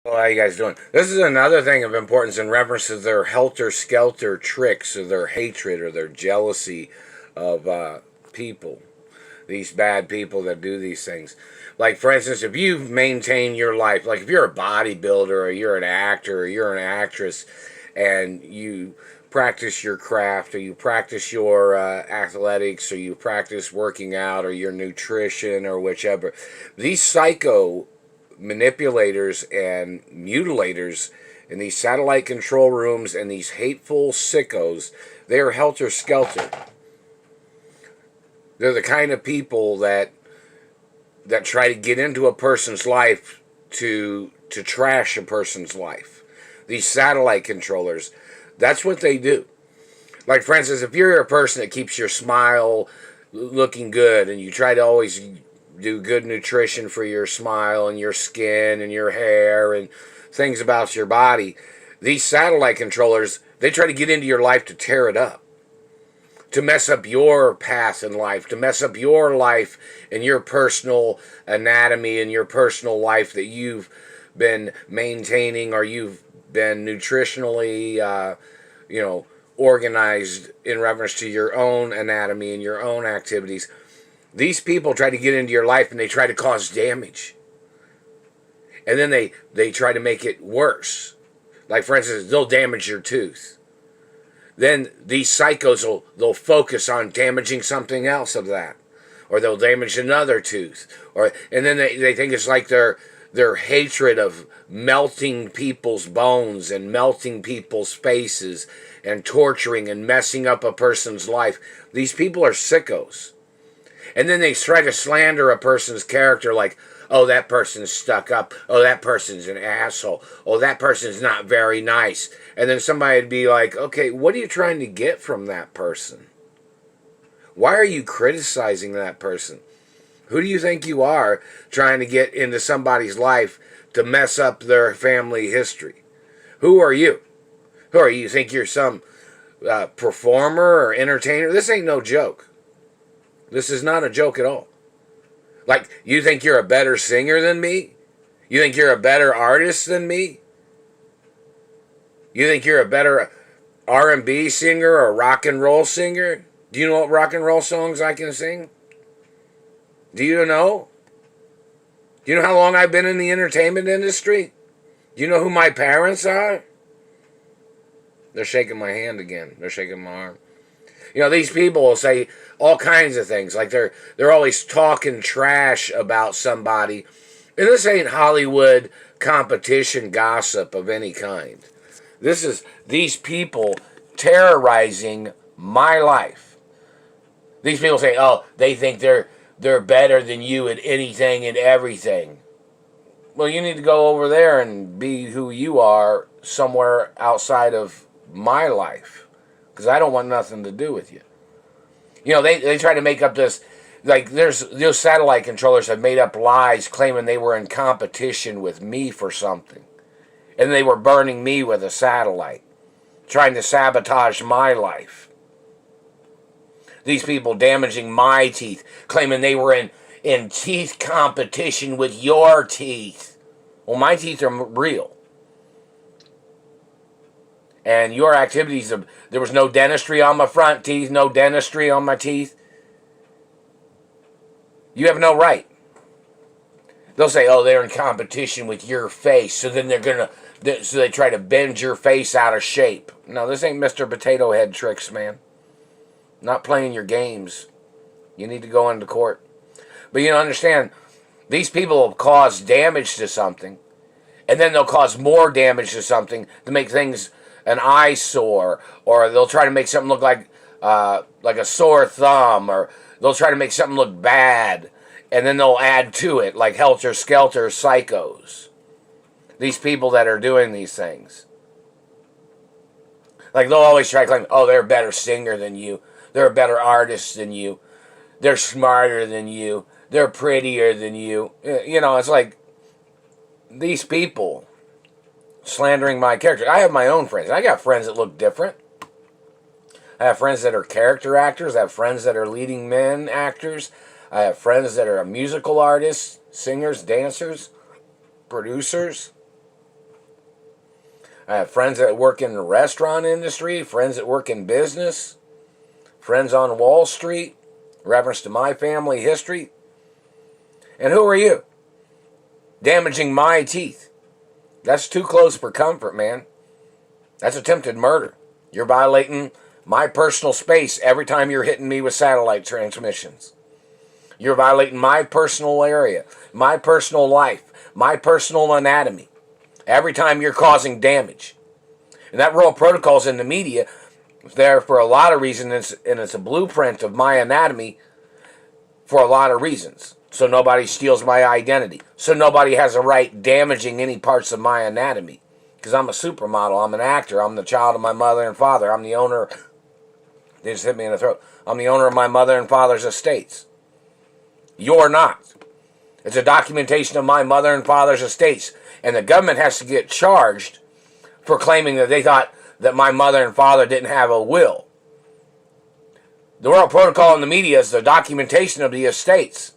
Well, how you guys doing? This is another thing of importance in reference to their helter-skelter tricks or their hatred or their jealousy of people. These bad people that do these things. Like, for instance, if you maintain your life, like if you're a bodybuilder or you're an actor or you're an actress and you practice your craft or you practice your athletics or you practice working out or your nutrition or whichever, these psycho manipulators and mutilators in these satellite control rooms and these hateful sickos, they are helter skelter. They're the kind of people that try to get into a person's life to trash a person's life. These satellite controllers, that's what they do. Like, for instance, if you're a person that keeps your smile looking good and you try to always do good nutrition for your smile and your skin and your hair and things about your body, these satellite controllers, they try to get into your life to tear it up, to mess up your path in life, to mess up your life and your personal anatomy and your personal life that you've been maintaining or you've been nutritionally, organized in reference to your own anatomy and your own activities. These people try to get into your life and they try to cause damage. And then they try to make it worse. Like, for instance, they'll damage your tooth. Then these psychos they'll focus on damaging something else of that. Or they'll damage another tooth. And then they think it's like their hatred of melting people's bones and melting people's faces and torturing and messing up a person's life. These people are sickos. And then they try to slander a person's character like, oh, that person's stuck up. Oh, that person's an asshole. Oh, that person's not very nice. And then somebody would be like, okay, what are you trying to get from that person? Why are you criticizing that person? Who do you think you are trying to get into somebody's life to mess up their family history? Who are you? Who are you? You think you're some performer or entertainer? This ain't no joke. This is not a joke at all. Like, you think you're a better singer than me? You think you're a better artist than me? You think you're a better R&B singer or rock and roll singer? Do you know what rock and roll songs I can sing? Do you know? Do you know how long I've been in the entertainment industry? Do you know who my parents are? They're shaking my hand again. They're shaking my arm. You know, these people will say all kinds of things. Like they're always talking trash about somebody. And this ain't Hollywood competition gossip of any kind. This is these people terrorizing my life. These people say, oh, they think they're better than you at anything and everything. Well, you need to go over there and be who you are somewhere outside of my life. Because I don't want nothing to do with you. You know, they try to make up this, like, those satellite controllers have made up lies claiming they were in competition with me for something. And they were burning me with a satellite, trying to sabotage my life. These people damaging my teeth, claiming they were in teeth competition with your teeth. Well, my teeth are real. And your activities, there was no dentistry on my front teeth, no dentistry on my teeth. You have no right. They'll say, oh, they're in competition with your face, so then so they try to bend your face out of shape. No, this ain't Mr. Potato Head tricks, man. Not playing your games. You need to go into court. But you understand, these people will cause damage to something, and then they'll cause more damage to something to make things an eyesore, or they'll try to make something look like a sore thumb, or they'll try to make something look bad, and then they'll add to it, like helter-skelter psychos. These people that are doing these things. Like, they'll always try to claim, oh, they're a better singer than you. They're a better artist than you. They're smarter than you. They're prettier than you. You know, it's like these people slandering my character. I have my own friends. I got friends that look different. I have friends that are character actors. I have friends that are leading men actors. I have friends that are musical artists, singers, dancers, producers. I have friends that work in the restaurant industry, friends that work in business, friends on Wall Street, reference to my family history. And who are you? Damaging my teeth. That's too close for comfort, man. That's attempted murder. You're violating my personal space every time you're hitting me with satellite transmissions. You're violating my personal area, my personal life, my personal anatomy. Every time you're causing damage. And that Royal Protocol's in the media there for a lot of reasons, and it's a blueprint of my anatomy for a lot of reasons. So nobody steals my identity. So nobody has a right damaging any parts of my anatomy. Because I'm a supermodel, I'm an actor, I'm the child of my mother and father, I'm the owner, they just hit me in the throat, I'm the owner of my mother and father's estates. You're not. It's a documentation of my mother and father's estates. And the government has to get charged for claiming that they thought that my mother and father didn't have a will. The Royal Protocol in the media is the documentation of the estates,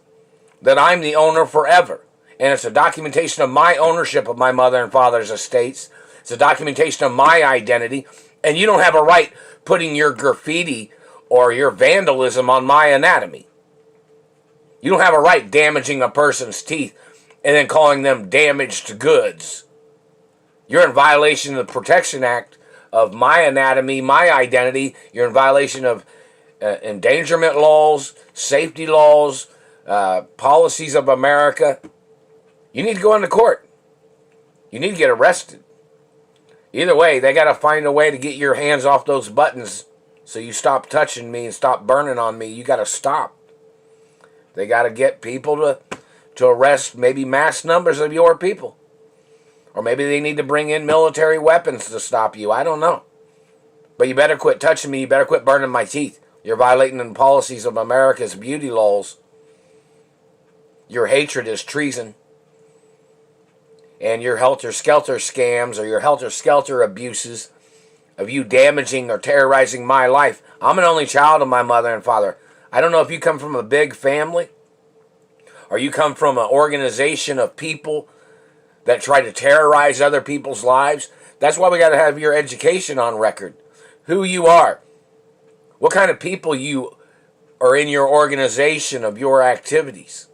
that I'm the owner forever. And it's a documentation of my ownership of my mother and father's estates. It's a documentation of my identity. And you don't have a right putting your graffiti or your vandalism on my anatomy. You don't have a right damaging a person's teeth and then calling them damaged goods. You're in violation of the Protection Act of my anatomy, my identity. You're in violation of endangerment laws, safety laws, policies of America. You need to go into court. You need to get arrested. Either way, they got to find a way to get your hands off those buttons so you stop touching me and stop burning on me. You got to stop. They got to get people to arrest maybe mass numbers of your people. Or maybe they need to bring in military weapons to stop you. I don't know. But you better quit touching me. You better quit burning my teeth. You're violating the policies of America's beauty laws. Your hatred is treason. And your helter-skelter scams or your helter-skelter abuses of you damaging or terrorizing my life. I'm an only child of my mother and father. I don't know if you come from a big family or you come from an organization of people that try to terrorize other people's lives. That's why we got to have your education on record. Who you are. What kind of people you are in your organization of your activities.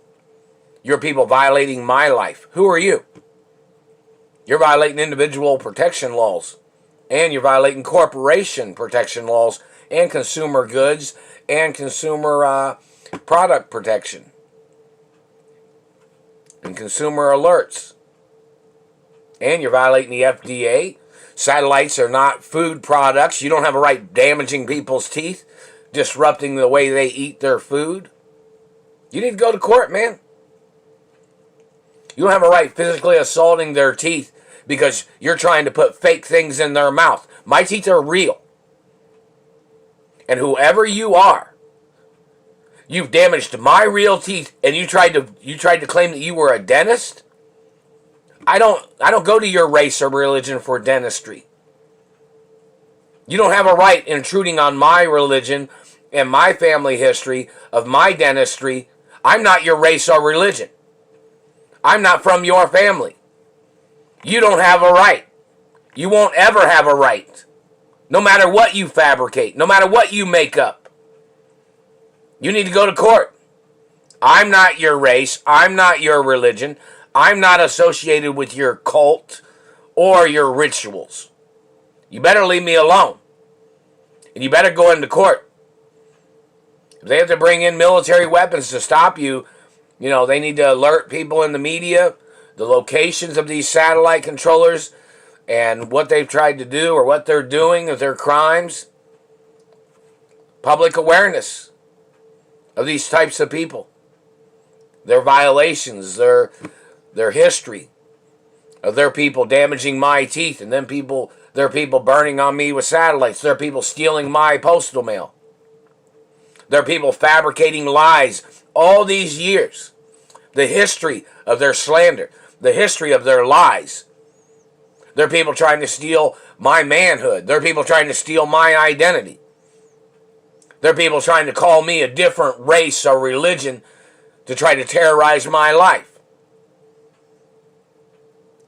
Your people violating my life. Who are you? You're violating individual protection laws. And you're violating corporation protection laws and consumer goods and consumer product protection. And consumer alerts. And you're violating the FDA. Satellites are not food products. You don't have a right damaging people's teeth, disrupting the way they eat their food. You need to go to court, man. You don't have a right physically assaulting their teeth because you're trying to put fake things in their mouth. My teeth are real. And whoever you are, you've damaged my real teeth and you tried to claim that you were a dentist? I don't go to your race or religion for dentistry. You don't have a right intruding on my religion and my family history of my dentistry. I'm not your race or religion. I'm not from your family. You don't have a right. You won't ever have a right. No matter what you fabricate, no matter what you make up. You need to go to court. I'm not your race. I'm not your religion. I'm not associated with your cult or your rituals. You better leave me alone. And you better go into court. If they have to bring in military weapons to stop you, they need to alert people in the media, the locations of these satellite controllers, and what they've tried to do or what they're doing with their crimes. Public awareness of these types of people. Their violations, their history of their people damaging my teeth, and then their people burning on me with satellites. Their people stealing my postal mail. Their people fabricating lies all these years. The history of their slander. The history of their lies. Their people trying to steal my manhood. Their people trying to steal my identity. Their people trying to call me a different race or religion to try to terrorize my life.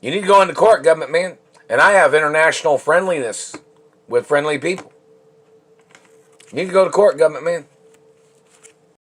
You need to go into court, government man. And I have international friendliness with friendly people. You need to go to court, government man.